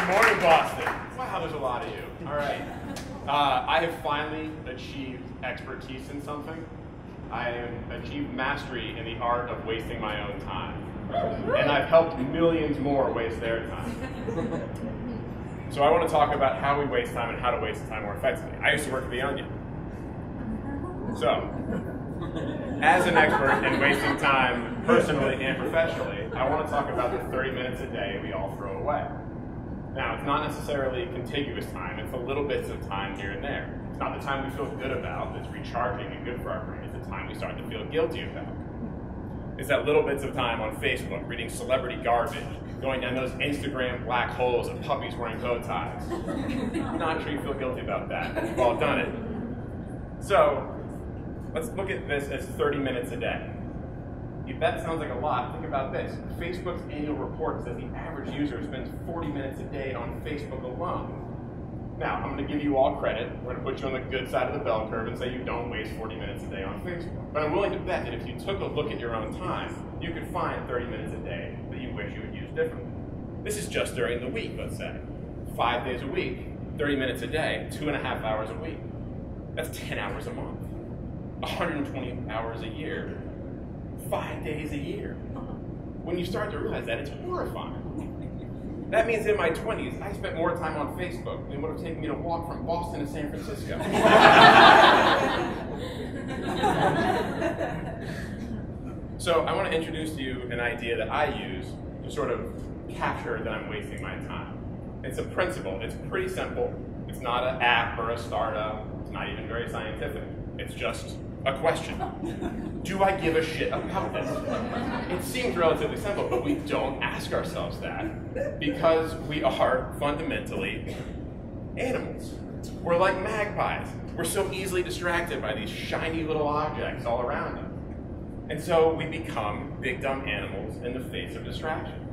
Morning, Boston. Wow, there's a lot of you. All right. I have finally achieved expertise in something. I have achieved mastery in the art of wasting my own time. And I've helped millions more waste their time. So I want to talk about how we waste time and how to waste time more effectively. I used to work for The Onion. So, as an expert in wasting time personally and professionally, I want to talk about the 30 minutes a day we all throw away. Now, it's not necessarily contiguous time, it's the little bits of time here and there. It's not the time we feel good about that's recharging and good for our brain, it's the time we start to feel guilty about. It's that little bits of time on Facebook, reading celebrity garbage, going down those Instagram black holes of puppies wearing bow ties. I'm not sure you feel guilty about that, but we've all done it. So, let's look at this as 30 minutes a day. If that sounds like a lot, think about this. Facebook's annual report says the average user spends 40 minutes a day on Facebook alone. Now, I'm going to give you all credit. We're going to put you on the good side of the bell curve and say you don't waste 40 minutes a day on Facebook. But I'm willing to bet that if you took a look at your own time, you could find 30 minutes a day that you wish you would use differently. This is just during the week, let's say. 5 days a week, 30 minutes a day, 2.5 hours a week. That's 10 hours a month. 120 hours a year. 5 days a year. When you start to realize that, it's horrifying. That means in my 20s, I spent more time on Facebook than it would have taken me to walk from Boston to San Francisco. So I want to introduce to you an idea that I use to sort of capture that I'm wasting my time. It's a principle. It's pretty simple. It's not an app or a startup. It's not even very scientific. It's just a question. Do I give a shit about this? It seems relatively simple, but we don't ask ourselves that because we are fundamentally animals. We're like magpies. We're so easily distracted by these shiny little objects all around us. And so we become big dumb animals in the face of distraction.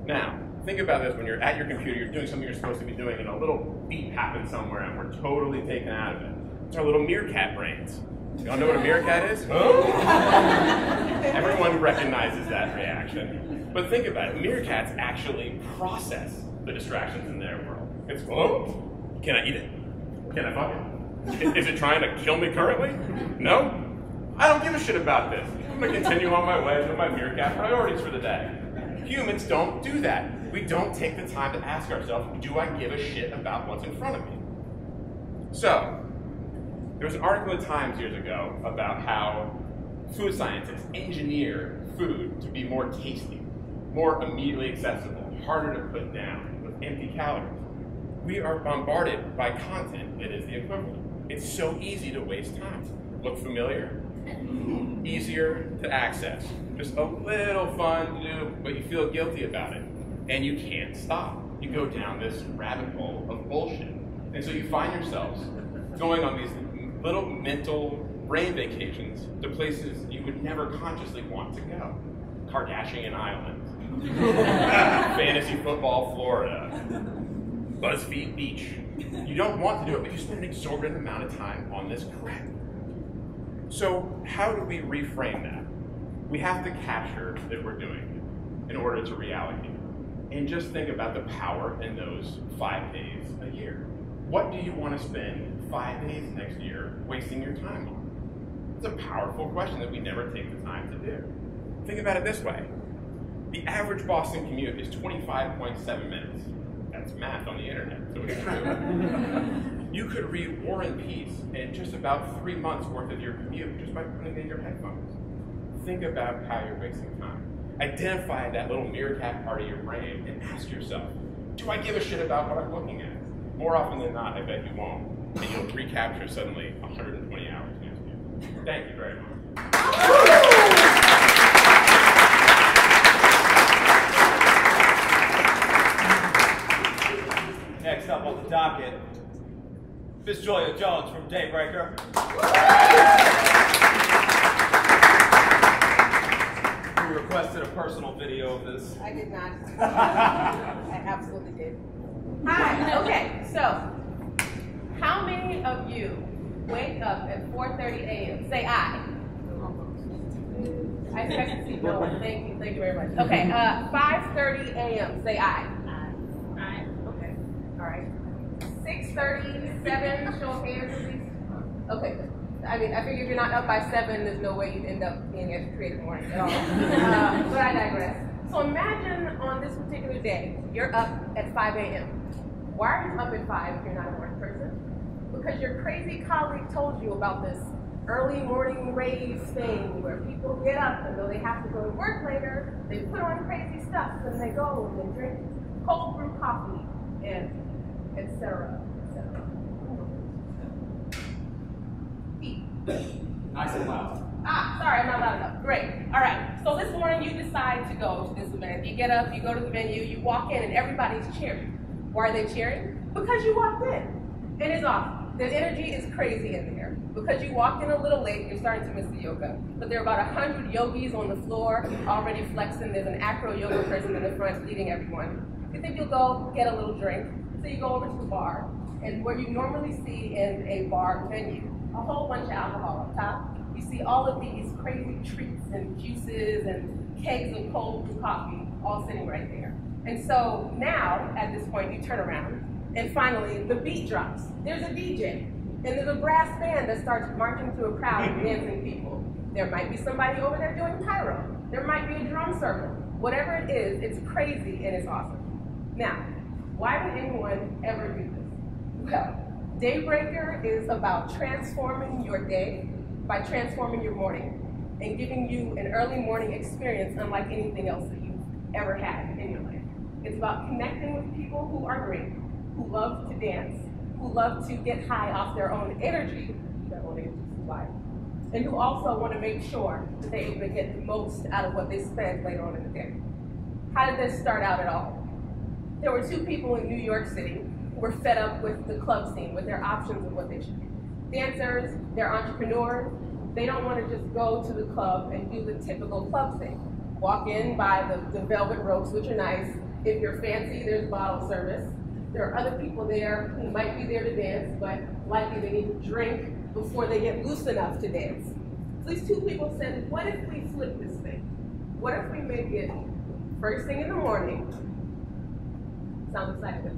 Now, think about this when you're at your computer, you're doing something you're supposed to be doing, and a little beep happens somewhere and we're totally taken out of it. It's our little meerkat brains. Y'all know what a meerkat is? Oh. Everyone recognizes that reaction. But think about it, meerkats actually process the distractions in their world. It's, oh, can I eat it? Can I fuck it? Is it trying to kill me currently? No? I don't give a shit about this. I'm gonna continue on my way with my meerkat priorities for the day. Humans don't do that. We don't take the time to ask ourselves, do I give a shit about what's in front of me? So, there was an article in Times years ago about how food scientists engineer food to be more tasty, more immediately accessible, harder to put down, with empty calories. We are bombarded by content that is the equivalent. It's so easy to waste time. Look familiar? Easier to access. Just a little fun to do, but you feel guilty about it. And you can't stop. You go down this rabbit hole of bullshit. And so you find yourselves going on these little mental brain vacations to places you would never consciously want to go. Kardashian Island, Fantasy Football Florida, BuzzFeed Beach. You don't want to do it, but you spend an exorbitant amount of time on this crap. So how do we reframe that? We have to capture that we're doing it in order to reallocate. And just think about the power in those 5 days a year. What do you want to spend 5 days next year wasting your time on? It's a powerful question that we never take the time to do. Think about it this way. The average Boston commute is 25.7 minutes. That's math on the internet, so it's true. You could read War and Peace in just about 3 months worth of your commute just by putting in your headphones. Think about how you're wasting time. Identify that little meerkat part of your brain and ask yourself, do I give a shit about what I'm looking at? More often than not, I bet you won't. And you'll recapture suddenly 120 hours next year. Thank you very much. Miss Julia Jones from Daybreaker. Who requested a personal video of this? I did not. I absolutely did. Hi, okay, so how many of you wake up at 4:30 a.m.? Say I. I expect to see no one. Thank you very much. Okay, 5:30 a.m. Say I. Aye. Okay, all right. 6:30, 7, show of hands at least. Okay, I mean, I figure if you're not up by 7, there's no way you'd end up being at Creative Mornings at all. But I digress. So imagine on this particular day, you're up at 5 a.m. Why are you up at 5 if you're not a morning person? Because your crazy colleague told you about this early morning rave thing where people get up and though they have to go to work later, they put on crazy stuff and they go and they drink cold brew coffee and etc. Nice and loud. Sorry, I'm not loud enough. Great. All right. So this morning you decide to go to this event. You get up, you go to the venue, you walk in, and everybody's cheering. Why are they cheering? Because you walked in. And it's awesome. The energy is crazy in there. Because you walked in a little late, you're starting to miss the yoga. But there are about 100 yogis on the floor already flexing. There's an acro yoga person in the front leading everyone. You think you'll go get a little drink. So you go over to the bar. And where you normally see in a bar venue, a whole bunch of alcohol up top. You see all of these crazy treats and juices and kegs of cold brew coffee all sitting right there. And so now, at this point, you turn around, and finally, the beat drops. There's a DJ, and there's a brass band that starts marching through a crowd of dancing people. There might be somebody over there doing pyro. There might be a drum circle. Whatever it is, it's crazy and it's awesome. Now, why would anyone ever do this? Well, Daybreaker is about transforming your day by transforming your morning and giving you an early morning experience unlike anything else that you've ever had in your life. It's about connecting with people who are great, who love to dance, who love to get high off their own energy, and who also want to make sure that they're able to get the most out of what they spend later on in the day. How did this start out at all? There were 2 people in New York City who were fed up with the club scene, with their options of what they should do. Dancers, they're entrepreneurs, they don't want to just go to the club and do the typical club thing. Walk in, buy the velvet ropes, which are nice. If you're fancy, there's bottle service. There are other people there who might be there to dance, but likely they need to drink before they get loose enough to dance. So these 2 people said, what if we flip this thing? What if we make it first thing in the morning? Sounds exciting.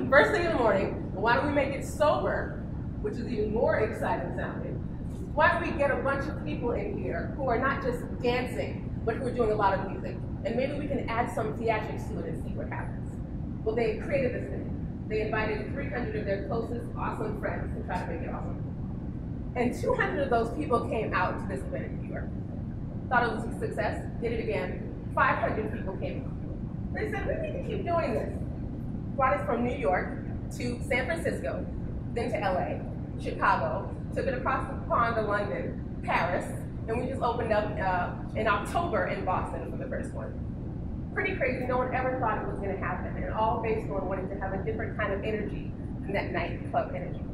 First thing in the morning, why don't we make it sober, which is even more exciting sounding? Why don't we get a bunch of people in here who are not just dancing, but who are doing a lot of music? And maybe we can add some theatrics to it and see what happens. Well, they created this thing. They invited 300 of their closest, awesome friends to try to make it awesome. And 200 of those people came out to this event in New York. Thought it was a success, did it again. 500 people came out. They said, we need to keep doing this. Brought it from New York to San Francisco, then to LA, Chicago, took it across the pond to London, Paris, and we just opened up in October in Boston for the first one. Pretty crazy, no one ever thought it was gonna happen, and all based on wanting to have a different kind of energy than that nightclub energy.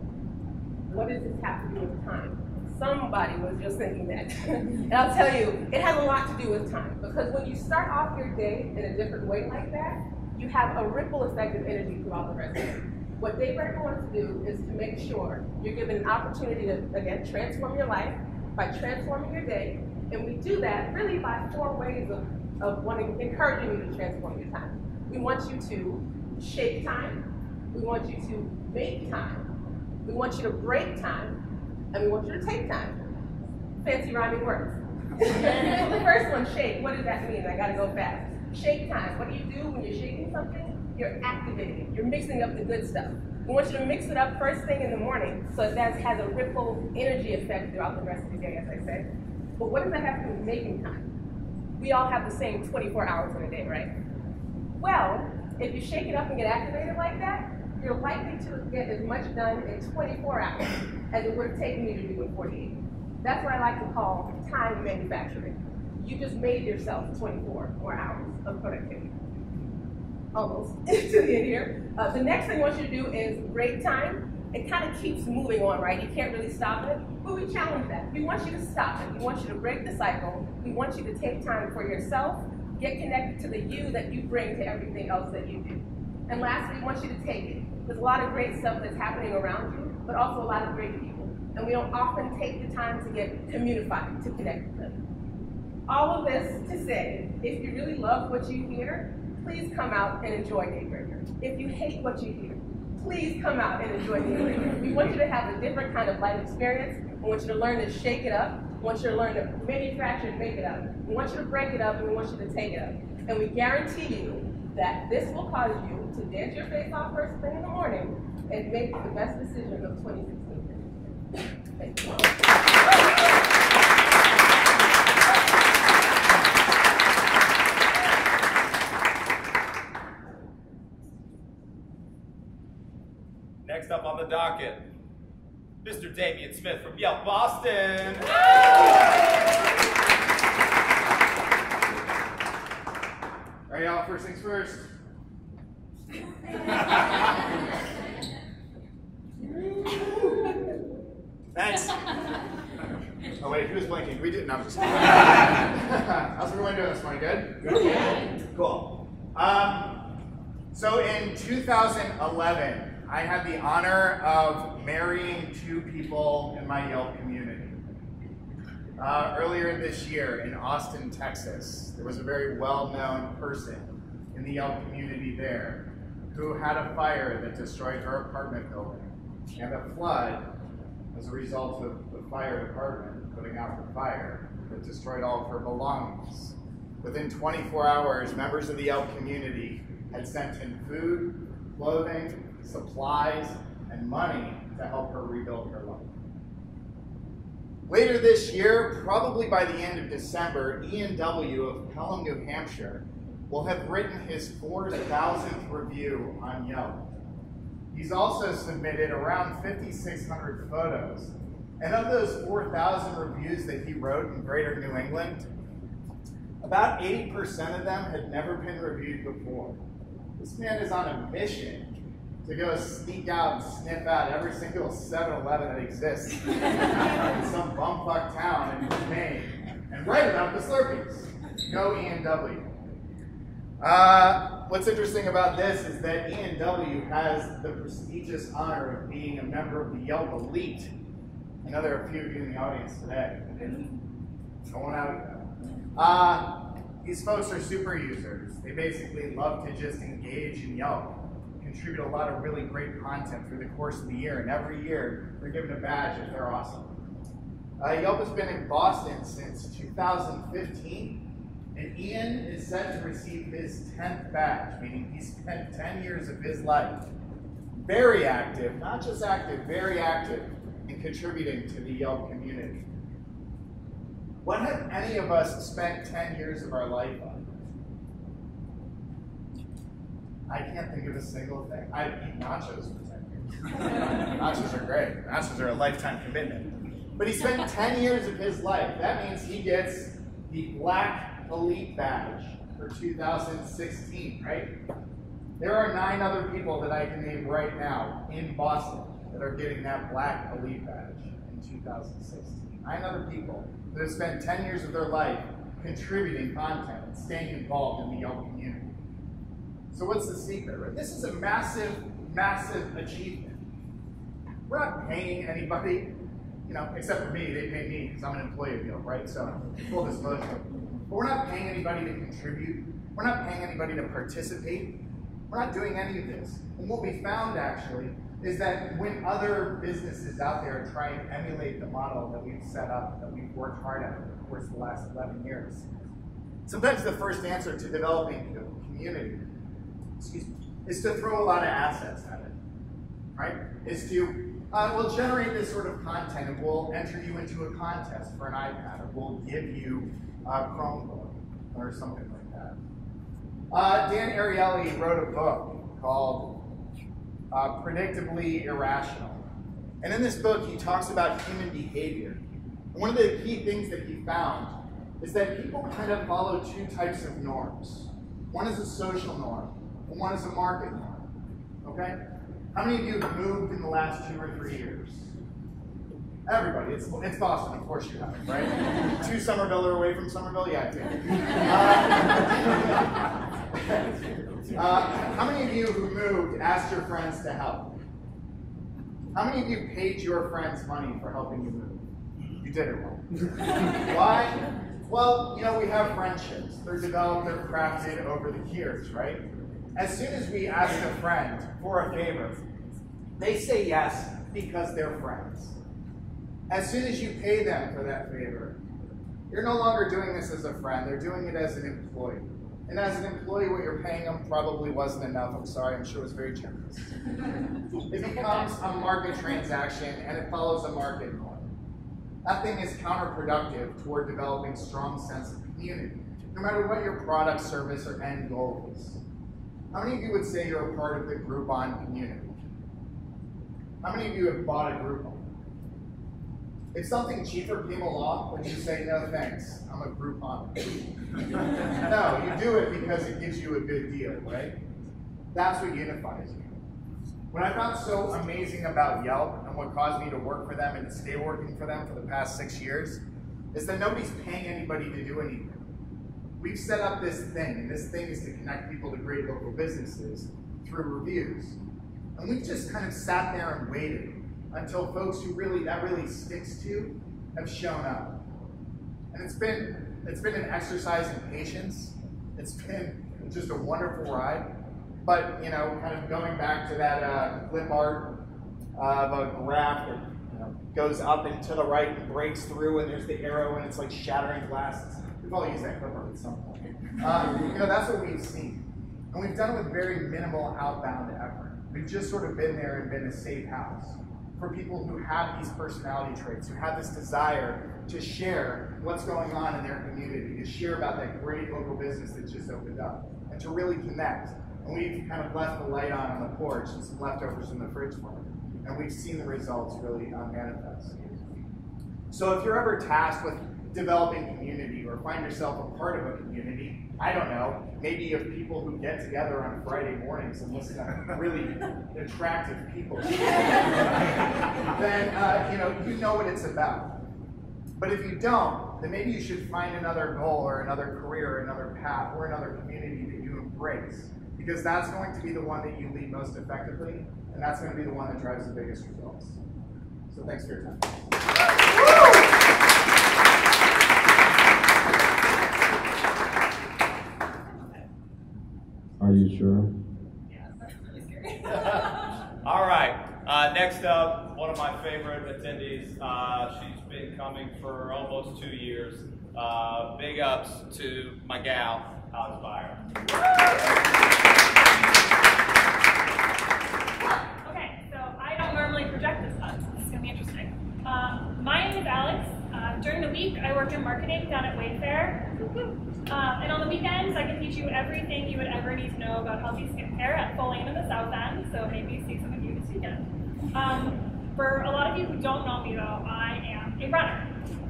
What does this have to do with time? Somebody was just thinking that. And I'll tell you, it has a lot to do with time, because when you start off your day in a different way like that, you have a ripple effect of energy throughout the rest of it. What Daybreaker wants to do is to make sure you're given an opportunity to, again, transform your life by transforming your day. And we do that really by 4 ways of encouraging you to transform your time. We want you to shake time. We want you to make time. We want you to break time. And we want you to take time. Fancy rhyming words. So the first one, shake. What does that mean? I gotta go fast. Shake time. What do you do when you're shaking something? You're activating it. You're mixing up the good stuff. We want you to mix it up first thing in the morning so that has a ripple energy effect throughout the rest of the day, as I said. But what does that have to do with making time? We all have the same 24 hours in a day, right? Well, if you shake it up and get activated like that, you're likely to get as much done in 24 hours as it would have taken you to do in 48. That's what I like to call time manufacturing. You just made yourself 24 more hours of productivity. Almost to the end here. The next thing I want you to do is break time. it kind of keeps moving on, right? You can't really stop it, but we challenge that. We want you to stop it. We want you to break the cycle. We want you to take time for yourself, get connected to the you that you bring to everything else that you do. And lastly, we want you to take it. There's a lot of great stuff that's happening around you, but also a lot of great people. And we don't often take the time to get communified, to connect with them. All of this to say, if you really love what you hear, please come out and enjoy Daybreaker. If you hate what you hear, please come out and enjoy Daybreaker. We want you to have a different kind of life experience. We want you to learn to shake it up. We want you to learn to manufacture and make it up. We want you to break it up, and we want you to take it up. And we guarantee you that this will cause you to dance your face off first thing in the morning and make the best decision of 2016. Thank you. Next up on the docket, Mr. Damian Smith from Yelp Boston. All right, y'all, first things first. Thanks. Oh wait, who's blinking? We didn't. No, I'm just kidding. How's everyone doing this morning? Good? Good. Cool. So in 2011, I had the honor of marrying 2 people in my Yelp community. Earlier this year in Austin, Texas, there was a very well-known person in the Yelp community there who had a fire that destroyed her apartment building and a flood as a result of the fire department putting out the fire that destroyed all of her belongings. Within 24 hours, members of the Yelp community had sent in food, clothing, supplies, and money to help her rebuild her life. Later this year, probably by the end of December, Ian W. of Pelham, New Hampshire, will have written his 4,000th review on Yelp. He's also submitted around 5,600 photos. And of those 4,000 reviews that he wrote in Greater New England, about 80% of them had never been reviewed before. This man is on a mission to go sneak out and sniff out every single 7-Eleven that exists in some bumfuck town in Maine and write about the Slurpees. Go Ian W. What's interesting about this is that Ian W. has the prestigious honor of being a member of the Yelp elite. I know there are a few of you in the audience today. Going out. These folks are super users. They basically love to just engage in Yelp, contribute a lot of really great content through the course of the year, and every year they're given a badge if they're awesome. Yelp has been in Boston since 2015, and Ian is set to receive his 10th badge, meaning he spent 10 years of his life very active, not just active, very active in contributing to the Yelp community. What have any of us spent 10 years of our life on? I can't think of a single thing. I eat nachos for 10 years. Nachos are great. Nachos are a lifetime commitment. But he spent 10 years of his life. That means he gets the Black Elite Badge for 2016, right? There are 9 other people that I can name right now in Boston that are getting that Black Elite Badge in 2016. 9 other people that have spent 10 years of their life contributing content and staying involved in the Yelp community. So what's the secret, right? This is a massive, massive achievement. We're not paying anybody, except for me. They pay me because I'm an employee of Yelp, right? So full disclosure. But we're not paying anybody to contribute. We're not paying anybody to participate. We're not doing any of this. And what we found actually is that when other businesses out there try and emulate the model that we've set up, that we've worked hard at over the course of the last 11 years, sometimes the first answer to developing a community, is to throw a lot of assets at it, right? Is to, we'll generate this sort of content and we'll enter you into a contest for an iPad, or we'll give you a Chromebook, or something like that. Dan Ariely wrote a book called Predictably Irrational. And in this book, he talks about human behavior. And one of the key things that he found is that people kind of follow 2 types of norms. One is a social norm, and one is a market norm, okay? How many of you have moved in the last 2 or 3 years? Everybody. It's Boston, of course you have, right? To Somerville or away from Somerville? Yeah, I did. How many of you who moved asked your friends to help? How many of you paid your friends money for helping you move? You did it wrong. Why? Well, you know, we have friendships. They're developed, they're crafted over the years, right? As soon as we ask a friend for a favor, they say yes because they're friends. As soon as you pay them for that favor, you're no longer doing this as a friend, they're doing it as an employee. And as an employee, what you're paying them probably wasn't enough. I'm sorry, I'm sure it was very generous. It becomes a market transaction and it follows a market norm. That thing is counterproductive toward developing a strong sense of community, no matter what your product, service, or end goal is. How many of you would say you're a part of the Groupon community? How many of you have bought a Groupon? If something cheaper came along, would you say, no thanks, I'm a Groupon? No, you do it because it gives you a good deal, right? That's what unifies you. What I found so amazing about Yelp and what caused me to work for them and to stay working for them for the past 6 years is that nobody's paying anybody to do anything. We've set up this thing, and this thing is to connect people to great local businesses through reviews. And we've just kind of sat there and waited until folks who that really sticks to have shown up. And it's been an exercise in patience. It's been just a wonderful ride. But, you know, kind of going back to that clip art of a graph that goes up and to the right and breaks through, and there's the arrow, and it's like shattering glasses. We've all used that clip art at some point. You know, that's what we've seen. And we've done it with very minimal outbound effort. We've just sort of been there and been a safe house for people who have these personality traits, who have this desire to share what's going on in their community, to share about that great local business that just opened up, and to really connect. And we've kind of left the light on the porch and some leftovers in the fridge for them. And we've seen the results really manifest. So if you're ever tasked with developing community or find yourself a part of a community, I don't know, maybe you have people who get together on Friday mornings and listen to really attractive people, then you know what it's about. But if you don't, then maybe you should find another goal or another career or another path or another community that you embrace. Because that's going to be the one that you lead most effectively, and that's going to be the one that drives the biggest results. So thanks for your time. Are you sure? Yeah, that's really scary. All right. Next up, one of my favorite attendees. She's been coming for almost 2 years. Big ups to my gal, Alex Byer. Okay, so I don't normally project this much. This is going to be interesting. My name is Alex. During the week, I work in marketing down at Wayfair. And on the weekends, I can teach you everything you would ever need to know about healthy skincare at Full Lane in the South End, so maybe see some of you this weekend. For a lot of you who don't know me, though, I am a runner.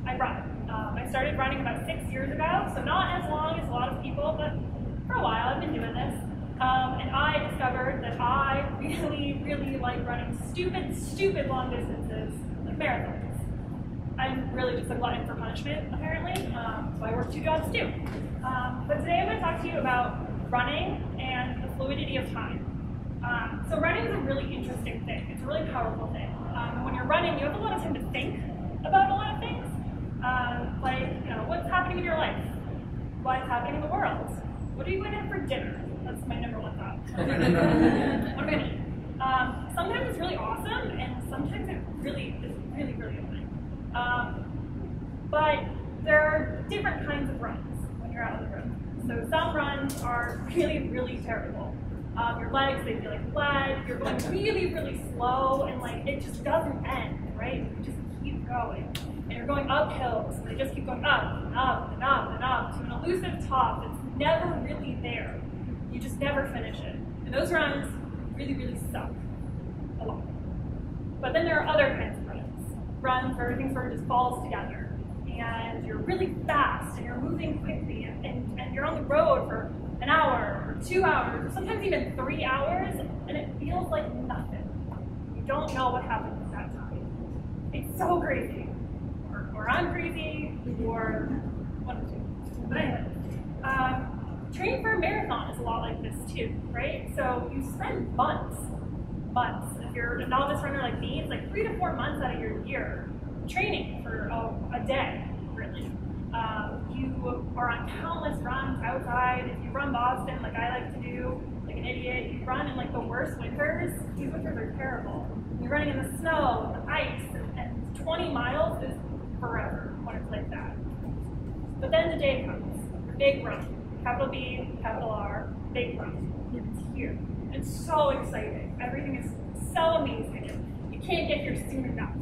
I run. I started running about 6 years ago, so not as long as a lot of people, but for a while I've been doing this. And I discovered that I really, really like running stupid long distances, like marathons. I'm really just a glutton for punishment, apparently, so I work 2 jobs too. But today I'm going to talk to you about running and the fluidity of time. So running is a really interesting thing. It's a really powerful thing. And when you're running, you have a lot of time to think about a lot of things. What's happening in your life? What's happening in the world? What are you going to have for dinner? That's my number 1 thought. What am I going to eat? Sometimes it's really awesome, and sometimes it really is really, really annoying. But there are different kinds of runs when you're out on the road. So some runs are really, really terrible. Your legs, they feel like lead. You're going really, really slow, and it just doesn't end, right? You just keep going. And you're going uphill, so they just keep going up and up and up and up to an elusive top that's never really there. You just never finish it. And those runs really, really suck a lot. But then there are other kinds of runs where everything sort of just falls together. And you're really fast, and you're moving quickly, and you're on the road for an hour, or 2 hours, or sometimes even 3 hours, and it feels like nothing. don't know what happens at that time. It's so crazy. Or I'm crazy, or one of the two. But anyway, training for a marathon is a lot like this too, right? So you spend months. If you're a novice runner like me, it's like 3 to 4 months out of your year training for a day, really. You are on countless runs outside. If you run Boston, like I like to do, like an idiot, you run in like the worst winters. These winters are terrible. You're running in the snow, the ice, and 20 miles is forever when it's like that. But then the day comes, the big run, capital B, capital R, big run. It's here. It's so exciting. Everything is so amazing. And you can't get here soon enough.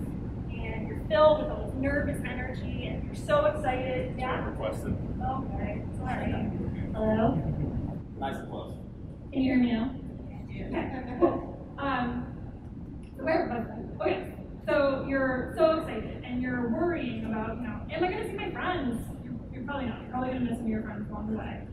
And you're filled with all this nervous energy, and you're so excited. Yeah. Requested. Okay. Sorry. Hello. Nice and close. Can you hear me now? Okay. Cool. Okay. So you're so excited, and you're worrying about, am I going to see my friends? You're probably not. You're probably going to miss some of your friends along the way.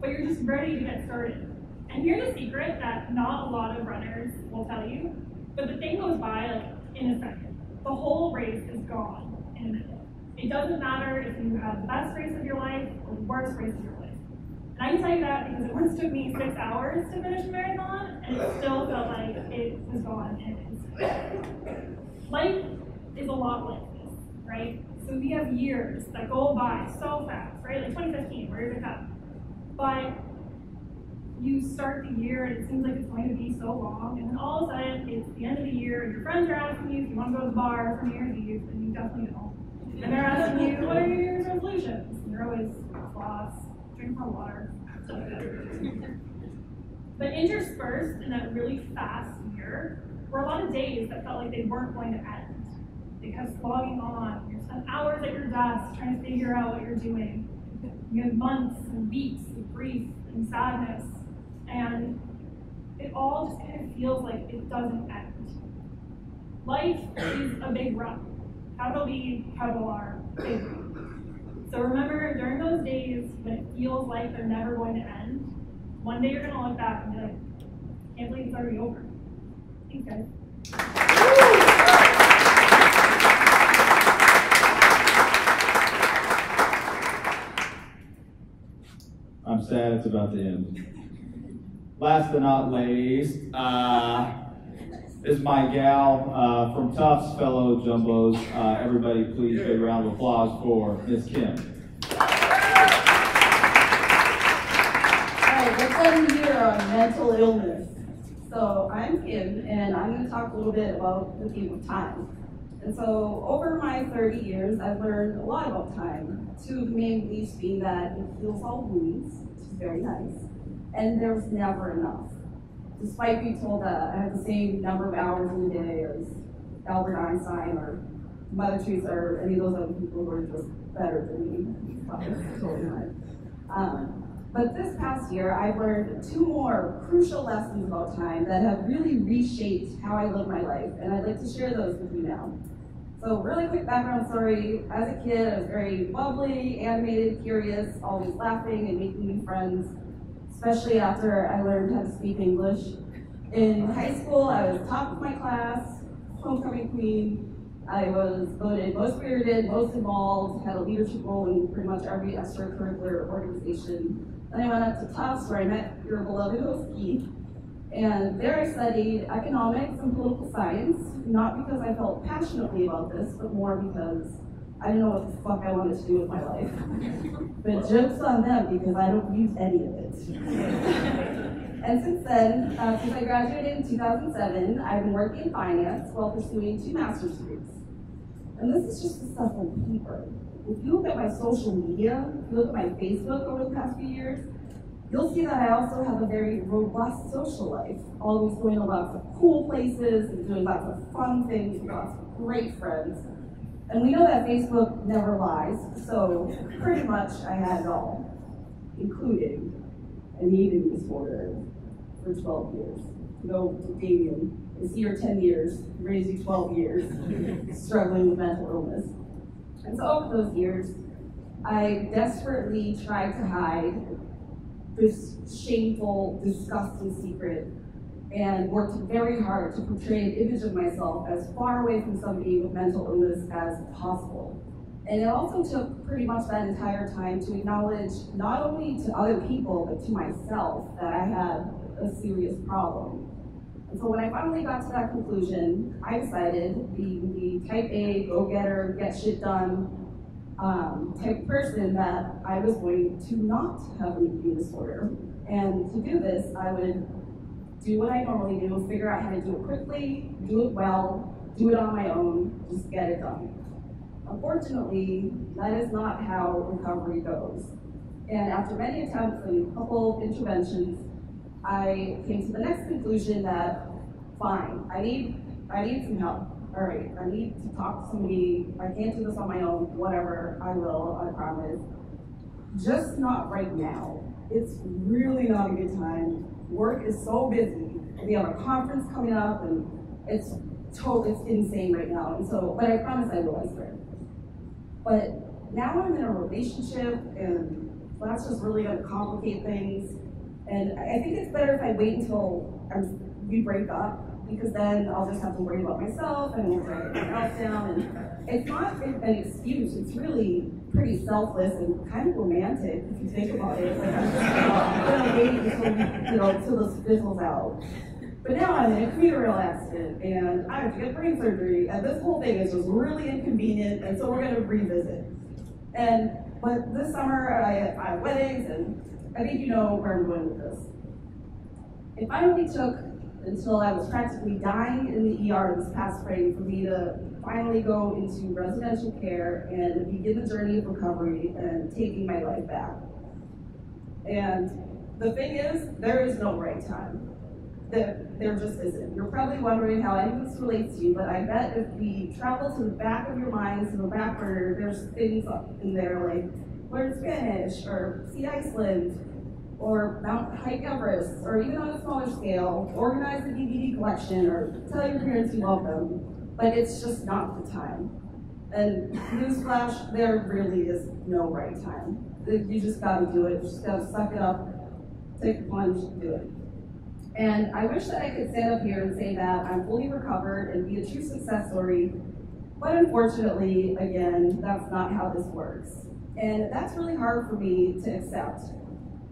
But you're just ready to get started. And here's a secret that not a lot of runners will tell you, but the thing goes by like in a second. The whole race is gone in a minute. It doesn't matter if you have the best race of your life or the worst race of your life. And I can tell you that because it once took me 6 hours to finish a marathon, and it still felt like it was gone in an instant. Life is a lot like this, right? So we have years that go by so fast, right? Like 2015, where did it come? But you start the year and it seems like it's going to be so long, and then all of a sudden it's the end of the year and your friends are asking you if you want to go to the bar for New Year's Eve, and you definitely don't. And they're asking you, what are your New Year's resolutions? And you're always floss, drink more water. But interspersed in that really fast year were a lot of days that felt like they weren't going to end. They kept slogging on. You spent hours at your desk trying to figure out what you're doing. You had months and weeks of grief and sadness. And it all just kind of feels like it doesn't end. Life is a big run. Capital B, capital R, big run. So remember, during those days when it feels like they're never going to end, one day you're going to look back and be like, can't believe it's already over. Thanks, guys. I'm sad it's about to end. Last but not least, is my gal from Tufts, fellow Jumbos. Everybody please give a round of applause for Miss Kim. Alright, let's end here on mental illness. So I'm Kim, and I'm going to talk a little bit about the theme of time. And so over my 30 years, I've learned a lot about time. Two of the main beliefs being that it heals all wounds, which is very nice, and there's never enough. Despite being told that I have the same number of hours in a day as Albert Einstein or Mother Teresa or any of those other people who are just better than me. Totally not. But this past year, I've learned 2 more crucial lessons about time that have really reshaped how I live my life, and I'd like to share those with you now. So really quick background story. As a kid, I was very bubbly, animated, curious, always laughing and making new friends, especially after I learned how to speak English. In high school, I was top of my class, homecoming queen. I was voted most spirited, most involved, had a leadership role in pretty much every extracurricular organization. Then I went up to Tufts, where I met your beloved host, Keith. And there I studied economics and political science, not because I felt passionately about this, but more because I didn't know what the fuck I wanted to do with my life. But joke's on them, because I don't use any of it. And since then, since I graduated in 2007, I've been working in finance while pursuing 2 master's degrees. And this is just the stuff on paper. If you look at my social media, if you look at my Facebook over the past few years, you'll see that I also have a very robust social life, always going to lots of cool places and doing lots of fun things with lots of great friends. And we know that Facebook never lies, so pretty much I had it all, including an eating disorder for 12 years. No, Damien, it's here 10 years, raised you 12 years, struggling with mental illness. And so over those years, I desperately tried to hide this shameful, disgusting secret, and worked very hard to portray an image of myself as far away from somebody with mental illness as possible. And it also took pretty much that entire time to acknowledge not only to other people, but to myself that I had a serious problem. And so when I finally got to that conclusion, I decided, being the type A, go-getter, get shit done type person, that I was going to not have an eating disorder. And to do this, I would do what I normally do, figure out how to do it quickly, do it well, do it on my own, just get it done. Unfortunately, that is not how recovery goes. And after many attempts and a couple interventions, I came to the next conclusion that, fine, I need some help. All right, I need to talk to somebody. I can't do this on my own, whatever, I will, I promise. Just not right now. It's really not a good time. Work is so busy. We have a conference coming up, and it's insane right now. And so, but I promise I will, I swear. But now I'm in a relationship, and that's just really gonna complicate things. And I think it's better if I wait until we break up, because then I'll just have to worry about myself and won't write anything else down. And it's not an excuse, it's really pretty selfless and kind of romantic if you think about it. Like, I'm just gonna wait until this fizzles out. But now I'm in a commuter rail accident and I have to get brain surgery, and this whole thing is just really inconvenient, and so we're gonna revisit. But this summer I have weddings, and I think you know where I'm going with this. It finally took until I was practically dying in the ER this past spring for me to finally go into residential care and begin the journey of recovery and taking my life back. And the thing is, there is no right time. There just isn't. You're probably wondering how any of this relates to you, but I bet if we travel to the back of your minds, to the back burner, there's things up in there like learn Spanish, or see Iceland, or hike Everest, or even on a smaller scale, organize a DVD collection, or tell your parents you love them. But it's just not the time. And newsflash, there really is no right time. You just gotta do it. You just gotta suck it up, take the plunge, do it. And I wish that I could stand up here and say that I'm fully recovered and be a true success story, but unfortunately, again, that's not how this works. And that's really hard for me to accept.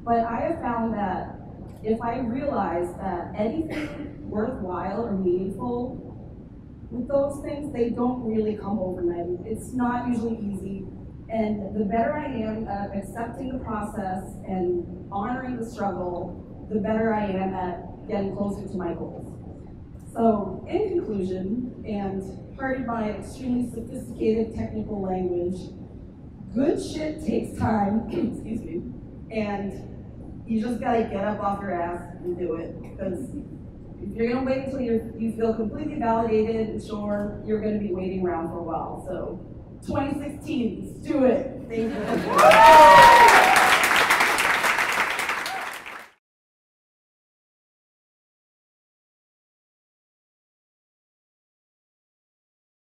But I have found that if I realize that anything worthwhile or meaningful, with those things, they don't really come overnight. It's not usually easy. And the better I am at accepting the process and honoring the struggle, the better I am at getting closer to my goals. So in conclusion, and pardon my extremely sophisticated technical language, good shit takes time, excuse me, and you just gotta get up off your ass and do it. Because if you're gonna wait until you feel completely validated and sure, you're gonna be waiting around for a while. So 2016, let's do it. Thank you.